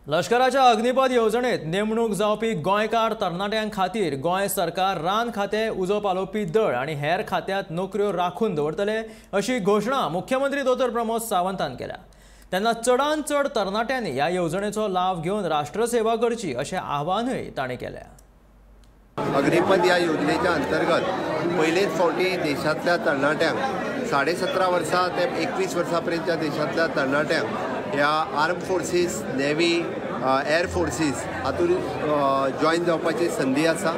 लष्कराच्या अग्निपथ येवजणेत नेमणूक जावपी गोंयकार तरणाट्यां खातीर गोंय सरकार रान खातें उजो पालोवपी दळ आनी हेर खात्यांत नोकऱ्यो राखून दवरतले अशी घोषणा मुख्यमंत्री दोतोर प्रमोद सावंतान केल्या। तेन्ना चडांत चड तरणाट्यांनी ह्या येवजणेचो लाव घेवन राष्ट्रसेवा करची अशें आवाहनूय तांणी केलें। अग्निपथ या योजनेच्या अंतर्गत पहिलेच फावटी देशातल्या तरणाट्यांक 17.5 वर्सां ते 21 वर्सांपर्यंतच्या देशातल्या तरणाट्यांक ह्या arm forces, navy, air forces हातूंत जॉइन जावपाची संदी आसा।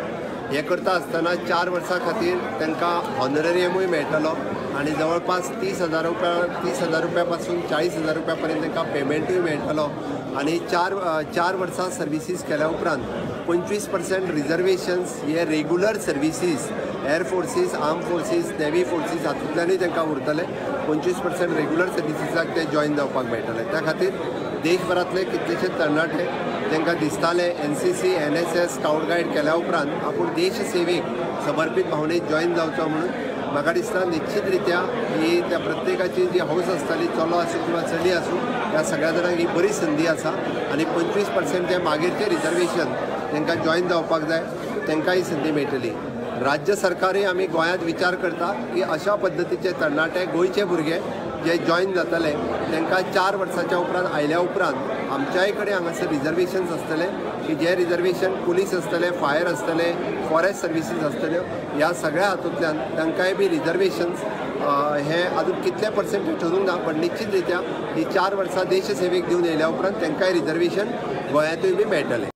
हे करता आसतना 4 वर्सां खातीर तांकां हॉनरेरियमूय मेळटलो आनी जवळपास 30,000 रुपया पासून 40,000 रुपया पर्यंत तांकां पेमेंटूय मेळटलो आनी चार वर्सां सर्विसीस केल्या उपरांत 25% रिजर्वेशन्स हे regular services air forces, arm forces, navy forces हातूंतल्यानूय तांकां उरतले। 25% रेग्युलर सर्विसीसाक ते जॉइन जावपाक मेळटले। त्या खातीर देशभरांतले कितलेशे तरणाटे तांकां दिसताले NCC, NSS, स्काउट गायड केल्या उपरांत आपूण देश सेवेक समर्पीत भावनेत जॉइन जावचो म्हणून म्हाका दिसता निश्चित रित्या ही त्या प्रत्येकाची जी हौस आसताली, चलो आसूं किंवा चली आसूं, त्या सगळ्या जाणांक ही बरी संदी आसा आनी 25% जे मागीरचे रिजर्वेशन तांकां जॉइन जावपाक जाय तांकां ही संदी मेळटली। राज्य सरकारूय आमी गोंयांत विचार करता की अशा पद्दतीचे तरणाटे गोंयचे भुरगे जे जॉइन जातले तांकां 4 वर्सांच्या उपरांत आयल्या उपरांत आमच्याय कडेन हांगासर रिजर्वेशन्स आसतले की जे रिजर्वेशन पुलीस आसतले, फायर आसतले, फॉरेस्ट सर्विसीस आसतल्यो, ह्या सगळ्या हातूंतल्यान तांकांय बी रिजर्वेशन्स हे अजून कितले पर्सेंटेज ठरूंक ना, पण निश्चित रित्या ही 4 वर्सां देश सेवेक दिवन येयल्या उपरांत तांकांय रिजर्वेशन गोंयांतूय बी मेळटलें।